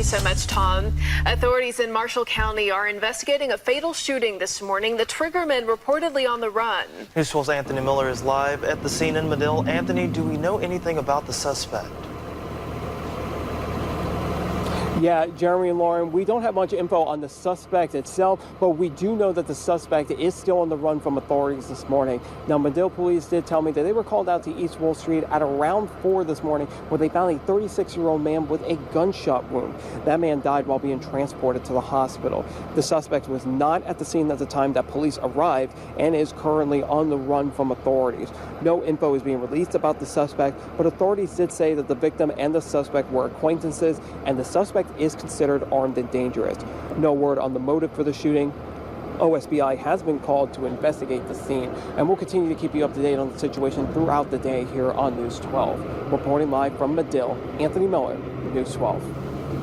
you so much, Tom. Authorities in Marshall County are investigating a fatal shooting this morning. The triggerman reportedly on the run. News 12's Anthony Miller is live at the scene in Medill. Anthony, do we know anything about the suspect? Yeah, Jeremy and Lauren, we don't have much info on the suspect itself, but we do know that the suspect is still on the run from authorities this morning. Now, Medill police did tell me that they were called out to East Wall Street at around 4 this morning, where they found a 36-year-old man with a gunshot wound. That man died while being transported to the hospital. The suspect was not at the scene at the time that police arrived and is currently on the run from authorities. No info is being released about the suspect, but authorities did say that the victim and the suspect were acquaintances, and the suspect is considered armed and dangerous. No word on the motive for the shooting. OSBI has been called to investigate the scene, and we'll continue to keep you up to date on the situation throughout the day here on News 12. Reporting live from Medill, Anthony Miller, News 12.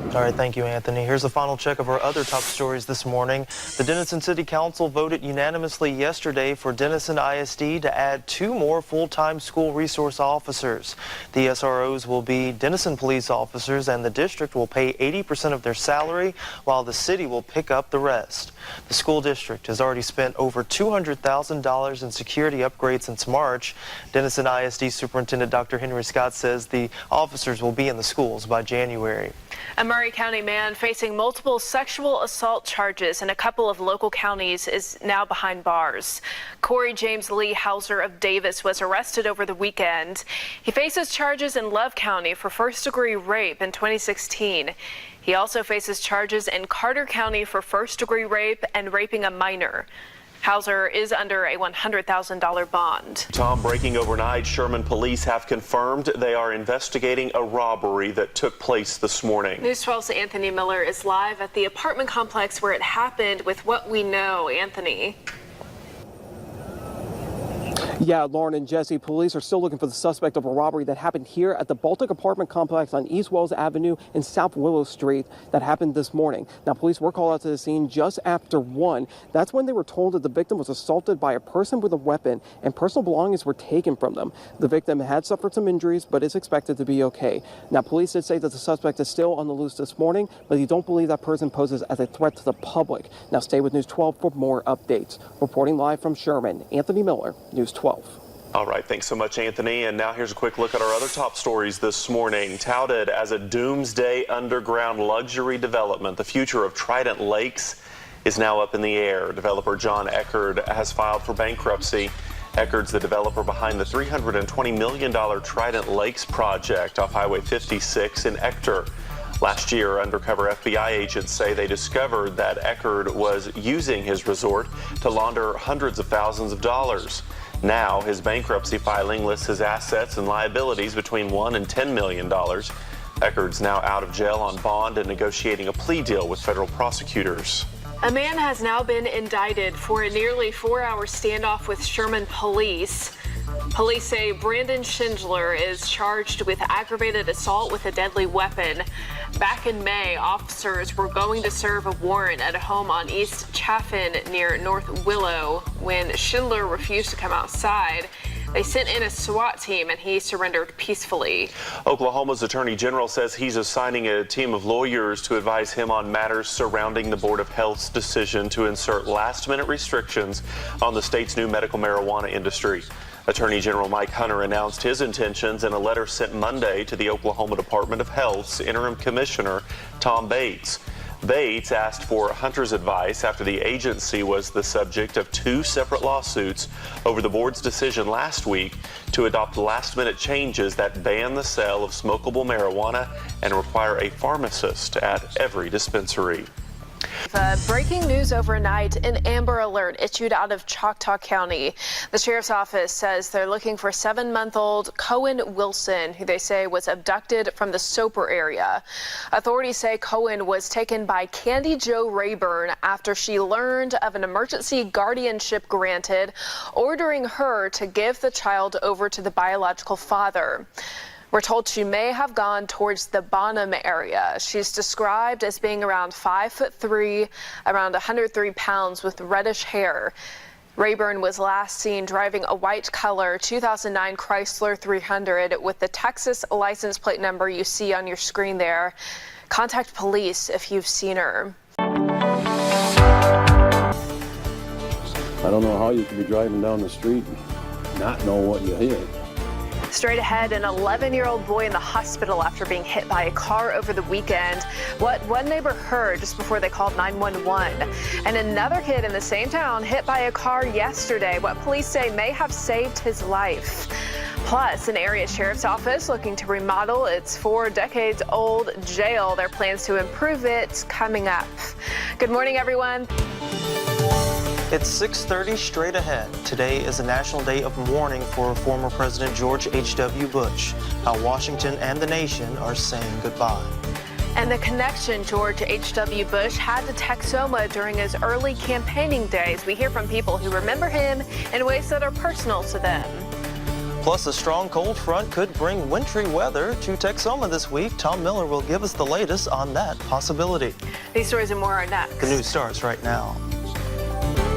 All right, thank you, Anthony. Here's a final check of our other top stories this morning. The Denison City Council voted unanimously yesterday for Denison ISD to add 2 more full-time school resource officers. The SROs will be Denison police officers, and the district will pay 80% of their salary, while the city will pick up the rest. The school district has already spent over $200,000 in security upgrades since March. Denison ISD Superintendent Dr. Henry Scott says the officers will be in the schools by January. A Murray County man facing multiple sexual assault charges in a couple of local counties is now behind bars. Corey James Lee Hauser of Davis was arrested over the weekend. He faces charges in Love County for first-degree rape in 2016. He also faces charges in Carter County for first-degree rape and raping a minor. Hauser is under a $100,000 bond. Tom, breaking overnight, Sherman police have confirmed they are investigating a robbery that took place this morning. News 12's Anthony Miller is live at the apartment complex where it happened with what we know. Anthony. Yeah, Lauren and Jesse, police are still looking for the suspect of a robbery that happened here at the Baltic apartment complex on East Wells Avenue and South Willow Street that happened this morning. Now, police were called out to the scene just after 1. That's when they were told that the victim was assaulted by a person with a weapon and personal belongings were taken from them. The victim had suffered some injuries, but is expected to be okay. Now, police did say that the suspect is still on the loose this morning, but they don't believe that person poses as a threat to the public. Now, stay with News 12 for more updates. Reporting live from Sherman, Anthony Miller, News 12. All right, thanks so much, Anthony. And now here's a quick look at our other top stories this morning. Touted as a doomsday underground luxury development, the future of Trident Lakes is now up in the air. Developer John Eckerd has filed for bankruptcy. Eckerd's the developer behind the $320 million Trident Lakes project off Highway 56 in Ector. Last year, undercover FBI agents say they discovered that Eckerd was using his resort to launder hundreds of thousands of dollars. Now, his bankruptcy filing lists his assets and liabilities between $1 and $10 million. Eckerd's now out of jail on bond and negotiating a plea deal with federal prosecutors. A man has now been indicted for a nearly 4-hour standoff with Sherman police. Police say Brandon Schindler is charged with aggravated assault with a deadly weapon. Back in May, officers were going to serve a warrant at a home on East Chaffin near North Willow when Schindler refused to come outside. They sent in a SWAT team and he surrendered peacefully. Oklahoma's Attorney General says he's assigning a team of lawyers to advise him on matters surrounding the Board of Health's decision to insert last-minute restrictions on the state's new medical marijuana industry. Attorney General Mike Hunter announced his intentions in a letter sent Monday to the Oklahoma Department of Health's interim commissioner, Tom Bates. Bates asked for Hunter's advice after the agency was the subject of 2 separate lawsuits over the board's decision last week to adopt last-minute changes that ban the sale of smokable marijuana and require a pharmacist at every dispensary. Breaking news overnight, an Amber Alert issued out of Choctaw County. The sheriff's office says they're looking for 7-month-old Cohen Wilson, who they say was abducted from the Soper area. Authorities say Cohen was taken by Candy Jo Rayburn after she learned of an emergency guardianship granted, ordering her to give the child over to the biological father. We're told she may have gone towards the Bonham area. She's described as being around 5'3", around 103 pounds with reddish hair. Rayburn was last seen driving a white color 2009 Chrysler 300 with the Texas license plate number you see on your screen there. Contact police if you've seen her. I don't know how you could be driving down the street and not know what you hit. Straight ahead, an 11-year-old boy in the hospital after being hit by a car over the weekend. What one neighbor heard just before they called 911. And another kid in the same town hit by a car yesterday, what police say may have saved his life. Plus, an area sheriff's office looking to remodel its 4-decades-old jail. Their plans to improve it coming up. Good morning, everyone. It's 6:30 straight ahead. Today is a national day of mourning for former President George H.W. Bush. How Washington and the nation are saying goodbye. And the connection George H.W. Bush had to Texoma during his early campaigning days. We hear from people who remember him in ways that are personal to them. Plus, a strong cold front could bring wintry weather to Texoma this week. Tom Miller will give us the latest on that possibility. These stories and more are next. The news starts right now.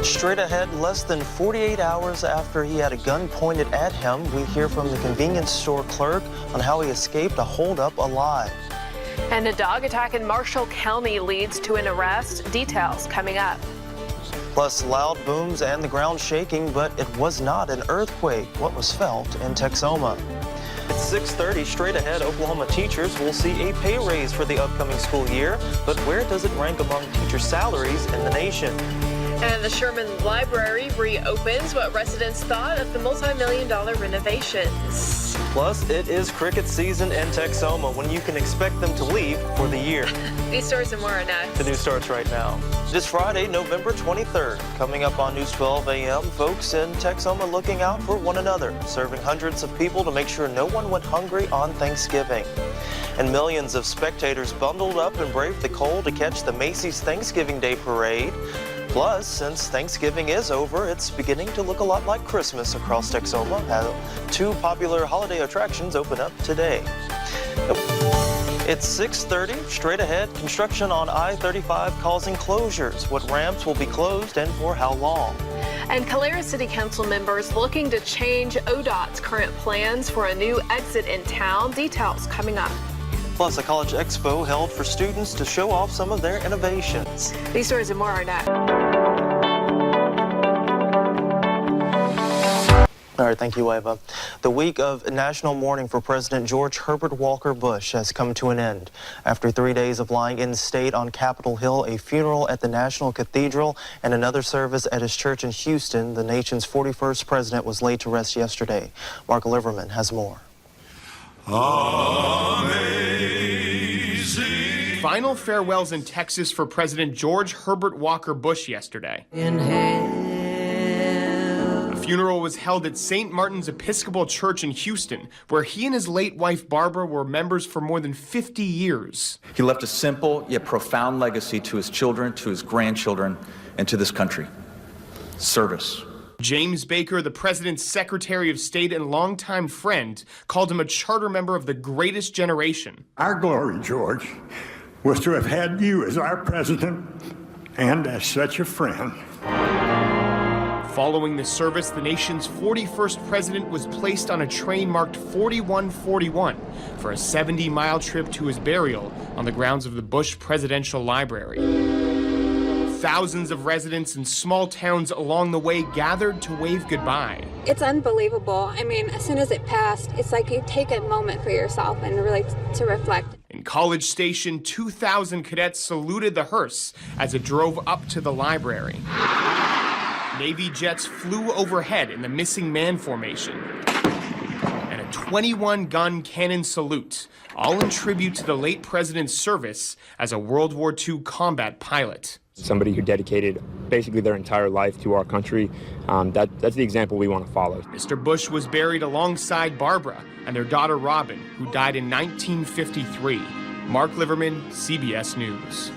Straight ahead, less than 48 hours after he had a gun pointed at him, we hear from the convenience store clerk on how he escaped a holdup alive. And a dog attack in Marshall County leads to an arrest. Details coming up. Plus, loud booms and the ground shaking, but it was not an earthquake, what was felt in Texoma. It's 6:30 straight ahead. Oklahoma teachers will see a pay raise for the upcoming school year, but where does it rank among teacher salaries in the nation? And the Sherman Library reopens. What residents thought of the multi-million-dollar renovations. Plus, it is cricket season in Texoma when you can expect them to leave for the year. These stories and more are next. The news starts right now. This Friday, November 23rd. Coming up on News 12 a.m., folks in Texoma looking out for one another, serving hundreds of people to make sure no one went hungry on Thanksgiving. And millions of spectators bundled up and braved the cold to catch the Macy's Thanksgiving Day Parade. Plus, since Thanksgiving is over, it's beginning to look a lot like Christmas across Texoma. Two popular holiday attractions open up today. It's 6:30, straight ahead. Construction on I-35 causing closures. What ramps will be closed and for how long? And Calera City Council members looking to change ODOT's current plans for a new exit in town. Details coming up. Plus, a college expo held for students to show off some of their innovations. These stories and more are next. All right, thank you, Eva. The week of national mourning for President George Herbert Walker Bush has come to an end. After 3 days of lying in state on Capitol Hill, a funeral at the National Cathedral, and another service at his church in Houston, the nation's 41st president was laid to rest yesterday. Mark Liverman has more. Amazing. Final farewells in Texas for President George Herbert Walker Bush yesterday. A funeral was held at St. Martin's Episcopal Church in Houston, where he and his late wife Barbara were members for more than 50 years. He left a simple yet profound legacy to his children, to his grandchildren, and to this country. Service. James Baker, the president's Secretary of State and longtime friend, called him a charter member of the greatest generation. Our glory, George, was to have had you as our president and as such a friend. Following the service, the nation's 41st president was placed on a train marked 4141 for a 70-mile trip to his burial on the grounds of the Bush Presidential Library. Thousands of residents in small towns along the way gathered to wave goodbye. It's unbelievable. I mean, as soon as it passed, it's like you take a moment for yourself and really to reflect. In College Station, 2,000 cadets saluted the hearse as it drove up to the library. Navy jets flew overhead in the missing man formation. And a 21-gun cannon salute, all in tribute to the late president's service as a World War II combat pilot. Somebody who dedicated basically their entire life to our country. That's the example we want to follow. Mr. Bush was buried alongside Barbara and their daughter Robin, who died in 1953. Mark Liverman, CBS News.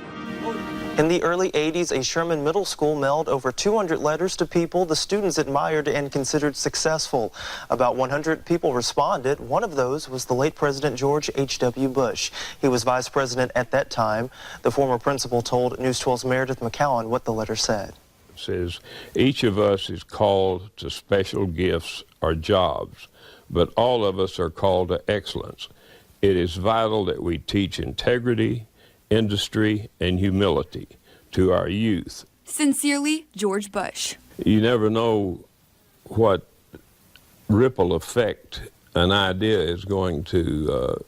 In the early 80s, a Sherman Middle School mailed over 200 letters to people the students admired and considered successful. About 100 people responded. One of those was the late President George H.W. Bush. He was vice president at that time. The former principal told News 12's Meredith McCowan what the letter said. It says, each of us is called to special gifts or jobs, but all of us are called to excellence. It is vital that we teach integrity, industry, and humility to our youth. Sincerely, George Bush. You never know what ripple effect an idea is going to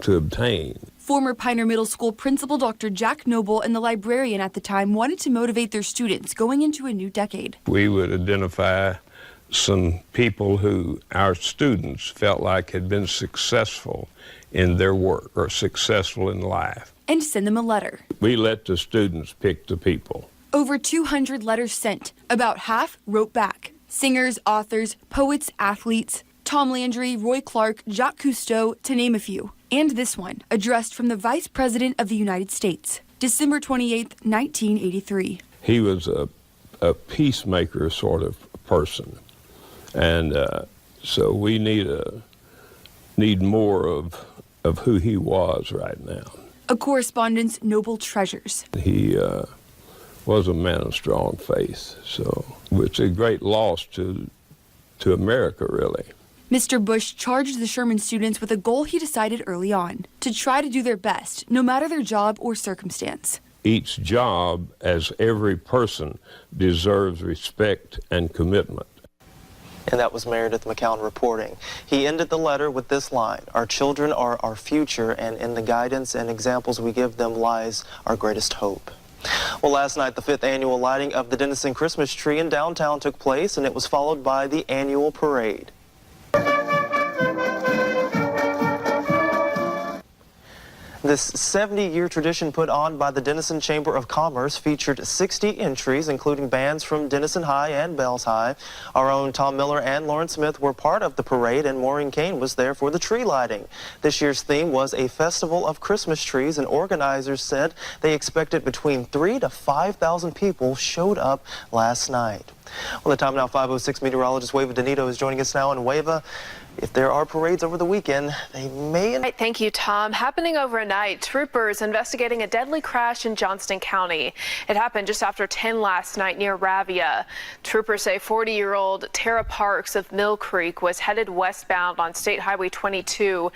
obtain. Former Pioneer Middle School principal Dr. Jack Noble and the librarian at the time wanted to motivate their students going into a new decade. We would identify some people who our students felt like had been successful in their work or successful in life. And send them a letter. We let the students pick the people. Over 200 letters sent. About half wrote back. Singers, authors, poets, athletes, Tom Landry, Roy Clark, Jacques Cousteau, to name a few. And this one, addressed from the Vice President of the United States, December 28, 1983. He was a peacemaker sort of person. And so we need more of who he was right now. A correspondence Noble treasures. He was a man of strong faith, so it's a great loss to America, really. Mr. Bush charged the Sherman students with a goal he decided early on, to try to do their best, no matter their job or circumstance. Each job, as every person, deserves respect and commitment. And that was Meredith McCown reporting. He ended the letter with this line: "Our children are our future, and in the guidance and examples we give them lies our greatest hope." Well, last night, the 5th annual lighting of the Denison Christmas tree in downtown took place, and it was followed by the annual parade. This 70-year tradition put on by the Denison Chamber of Commerce featured 60 entries, including bands from Denison High and Bells High. Our own Tom Miller and Lauren Smith were part of the parade, and Maureen Kane was there for the tree lighting. This year's theme was a festival of Christmas trees, and organizers said they expected between 3,000 to 5,000 people showed up last night. Well, the time now, 5:06, meteorologist Wava Donito is joining us now. And Wava, if there are parades over the weekend, they may... Thank you, Tom. Happening overnight, troopers investigating a deadly crash in Johnston County. It happened just after 10 last night near Ravia. Troopers say 40-year-old Tara Parks of Mill Creek was headed westbound on State Highway 22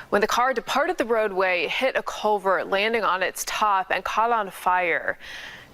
when the car departed the roadway, hit a culvert, landing on its top and caught on fire.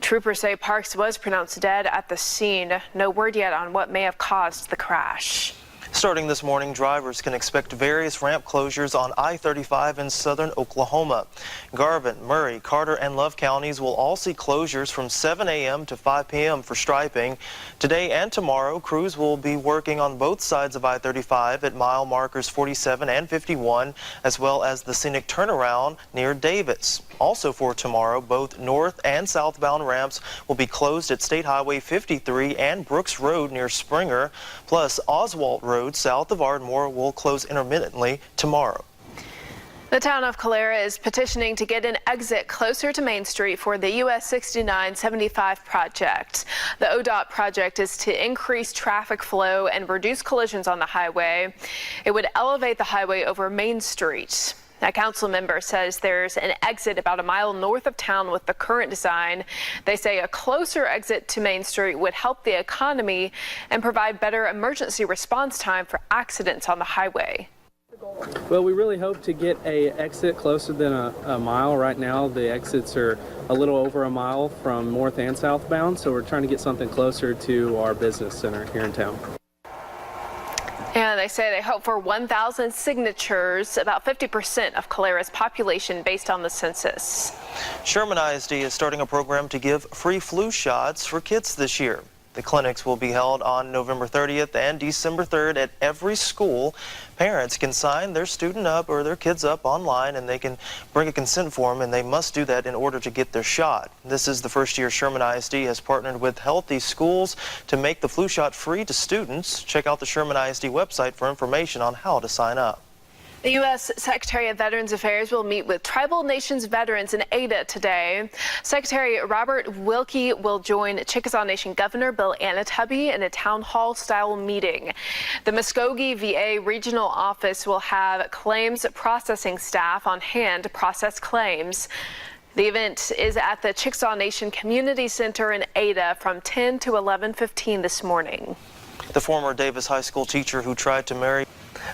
Troopers say Parks was pronounced dead at the scene. No word yet on what may have caused the crash. Starting this morning, drivers can expect various ramp closures on I-35 in southern Oklahoma. Garvin, Murray, Carter, and Love counties will all see closures from 7 a.m. to 5 p.m. for striping. Today and tomorrow, crews will be working on both sides of I-35 at mile markers 47 and 51, as well as the scenic turnaround near Davis. Also for tomorrow, both north and southbound ramps will be closed at State Highway 53 and Brooks Road near Springer, plus Oswalt Road south of Ardmore will close intermittently tomorrow. The town of Calera is petitioning to get an exit closer to Main Street for the US 6975 project. The ODOT project is to increase traffic flow and reduce collisions on the highway. It would elevate the highway over Main Street. A council member says there's an exit about a mile north of town with the current design. They say a closer exit to Main Street would help the economy and provide better emergency response time for accidents on the highway. Well, we really hope to get a exit closer than a mile. Right now, the exits are a little over a mile from north and southbound, so we're trying to get something closer to our business center here in town. And they say they hope for 1,000 signatures, about 50% of Calera's population based on the census. Sherman ISD is starting a program to give free flu shots for kids this year. The clinics will be held on November 30th and December 3rd at every school. Parents can sign their student up or their kids up online, and they can bring a consent form, and they must do that in order to get their shot. This is the first year Sherman ISD has partnered with Healthy Schools to make the flu shot free to students. Check out the Sherman ISD website for information on how to sign up. The U.S. Secretary of Veterans Affairs will meet with Tribal Nations veterans in Ada today. Secretary Robert Wilkie will join Chickasaw Nation Governor Bill Anatubby in a town hall-style meeting. The Muskogee VA Regional Office will have claims processing staff on hand to process claims. The event is at the Chickasaw Nation Community Center in Ada from 10 to 11:15 this morning. The former Davis High School teacher who tried to marry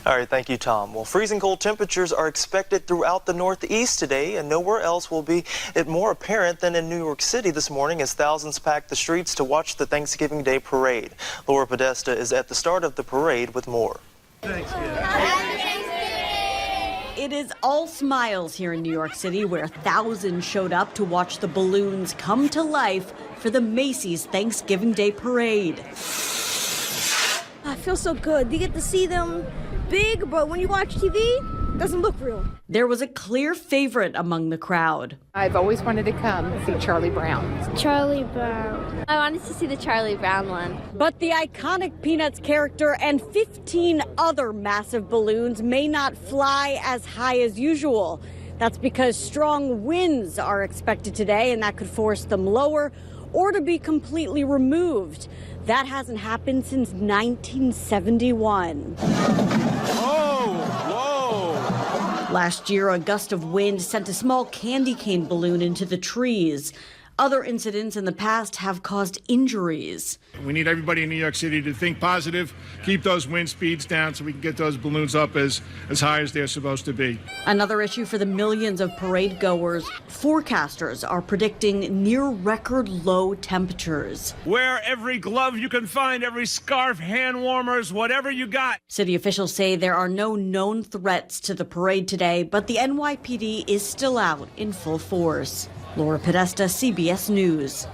All right, thank you, Tom. Well, freezing cold temperatures are expected throughout the Northeast today, and nowhere else will be it more apparent than in New York City this morning as thousands packed the streets to watch the Thanksgiving Day parade. Laura Podesta is at the start of the parade with more. It is all smiles here in New York City, where thousands showed up to watch the balloons come to life for the Macy's Thanksgiving Day parade. I feel so good. You get to see them big, but when you watch TV, it doesn't look real. There was a clear favorite among the crowd. I've always wanted to come see Charlie Brown. Charlie Brown. I wanted to see the Charlie Brown one. But the iconic Peanuts character and 15 other massive balloons may not fly as high as usual. That's because strong winds are expected today, and that could force them lower or to be completely removed. That hasn't happened since 1971. Whoa! Last year, a gust of wind sent a small candy cane balloon into the trees. Other incidents in the past have caused injuries. We need everybody in New York City to think positive, keep those wind speeds down so we can get those balloons up as high as they're supposed to be. Another issue for the millions of parade goers. Forecasters are predicting near record low temperatures. Wear every glove you can find, every scarf, hand warmers, whatever you got. City officials say there are no known threats to the parade today, but the NYPD is still out in full force. Laura Podesta, CBS News.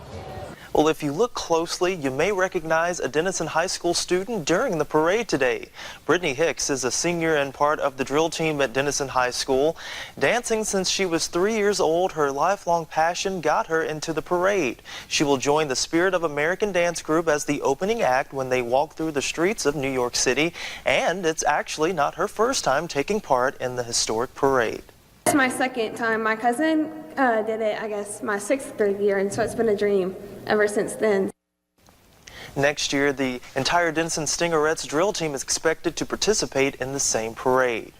Well, if you look closely, you may recognize a Denison High School student during the parade today. Brittany Hicks is a senior and part of the drill team at Denison High School. Dancing since she was 3 years old, her lifelong passion got her into the parade. She will join the Spirit of American Dance Group as the opening act when they walk through the streets of New York City, and it's actually not her first time taking part in the historic parade. It's my second time. My cousin did it, I guess, my 6th grade year, and so it's been a dream ever since then. Next year, the entire Denison Stingerettes drill team is expected to participate in the same parade.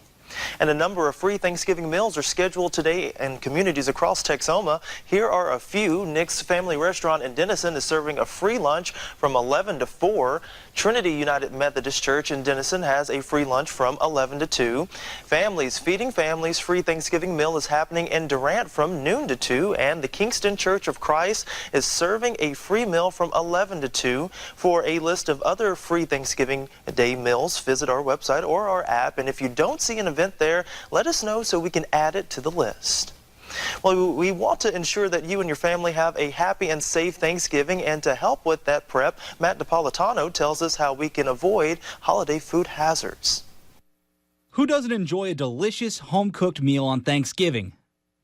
And a number of free Thanksgiving meals are scheduled today in communities across Texoma. Here are a few. Nick's Family Restaurant in Denison is serving a free lunch from 11 to 4. Trinity United Methodist Church in Denison has a free lunch from 11 to 2. Families Feeding Families free Thanksgiving meal is happening in Durant from noon to 2. And the Kingston Church of Christ is serving a free meal from 11 to 2. For a list of other free Thanksgiving Day meals, visit our website or our app. And if you don't see an event there, let us know so we can add it to the list. Well, we want to ensure that you and your family have a happy and safe Thanksgiving, and to help with that prep, Matt Napolitano tells us how we can avoid holiday food hazards. Who doesn't enjoy a delicious home-cooked meal on Thanksgiving?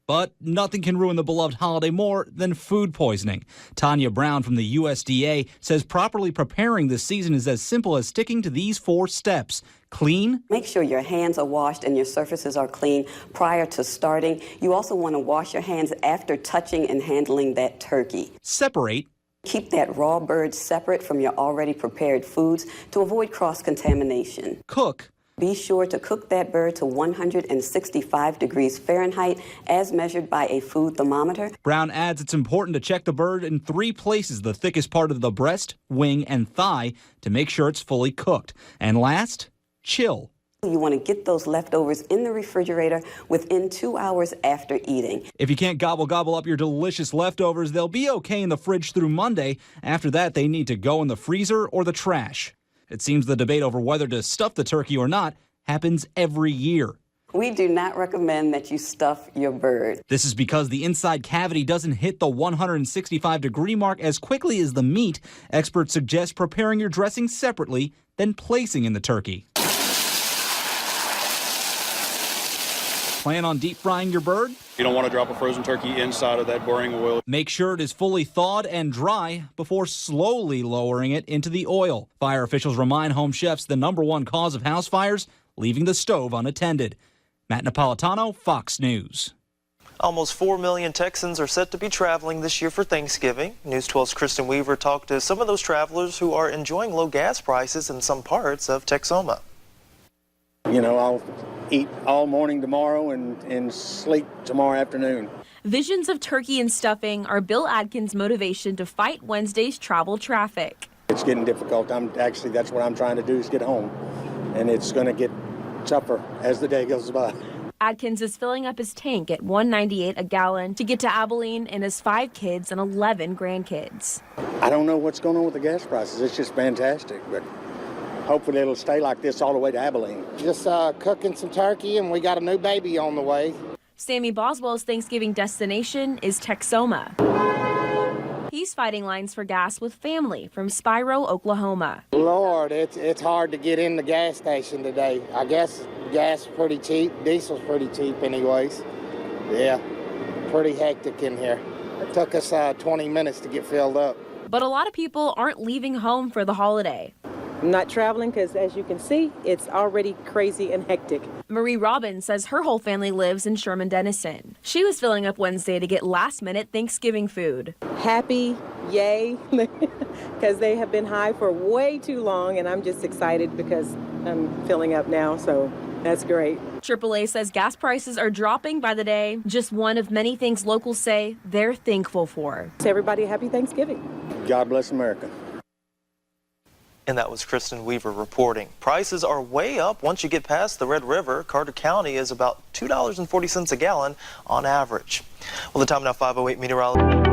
But nothing can ruin the beloved holiday more than food poisoning. Tanya Brown from the USDA says properly preparing this season is as simple as sticking to these 4 steps. Clean. Make sure your hands are washed and your surfaces are clean prior to starting. You also want to wash your hands after touching and handling that turkey. Separate. Keep that raw bird separate from your already prepared foods to avoid cross-contamination. Cook. Be sure to cook that bird to 165 degrees Fahrenheit as measured by a food thermometer. Brown adds it's important to check the bird in 3 places, the thickest part of the breast, wing, and thigh, to make sure it's fully cooked. And last, chill. You want to get those leftovers in the refrigerator within 2 hours after eating. If you can't gobble up your delicious leftovers, they'll be okay in the fridge through Monday. After that, they need to go in the freezer or the trash. It seems the debate over whether to stuff the turkey or not happens every year. We do not recommend that you stuff your bird. This is because the inside cavity doesn't hit the 165-degree mark as quickly as the meat. Experts suggest preparing your dressing separately, then placing in the turkey. Plan on deep frying your bird? You don't want to drop a frozen turkey inside of that boring oil. Make sure it is fully thawed and dry before slowly lowering it into the oil. Fire officials remind home chefs the #1 cause of house fires, leaving the stove unattended. Matt Napolitano, Fox News. Almost 4 million Texans are set to be traveling this year for Thanksgiving. News 12's Kristen Weaver talked to some of those travelers who are enjoying low gas prices in some parts of Texoma. You know, I'll eat all morning tomorrow and sleep tomorrow afternoon. Visions of turkey and stuffing are Bill Adkins' motivation to fight Wednesday's travel traffic. It's getting difficult. That's what I'm trying to do is get home. And it's going to get tougher as the day goes by. Adkins is filling up his tank at $1.98 a gallon to get to Abilene and his 5 kids and 11 grandkids. I don't know what's going on with the gas prices. It's just fantastic, but hopefully it'll stay like this all the way to Abilene. Just cooking some turkey, and we got a new baby on the way. Sammy Boswell's Thanksgiving destination is Texoma. He's fighting lines for gas with family from Spiro, Oklahoma. Lord, it's hard to get in the gas station today. I guess gas is pretty cheap. Diesel's pretty cheap anyways. Yeah, pretty hectic in here. It took us 20 minutes to get filled up. But a lot of people aren't leaving home for the holiday. I'm not traveling because, as you can see, it's already crazy and hectic. Marie Robbins says her whole family lives in Sherman Denison. She was filling up Wednesday to get last-minute Thanksgiving food. Happy, yay, because they have been high for way too long, and I'm just excited because I'm filling up now, so that's great. AAA says gas prices are dropping by the day, just one of many things locals say they're thankful for. So everybody, happy Thanksgiving. God bless America. And that was Kristen Weaver reporting. Prices are way up once you get past the Red River. Carter County is about $2.40 a gallon on average. Well, the time now 5:08 meteorology.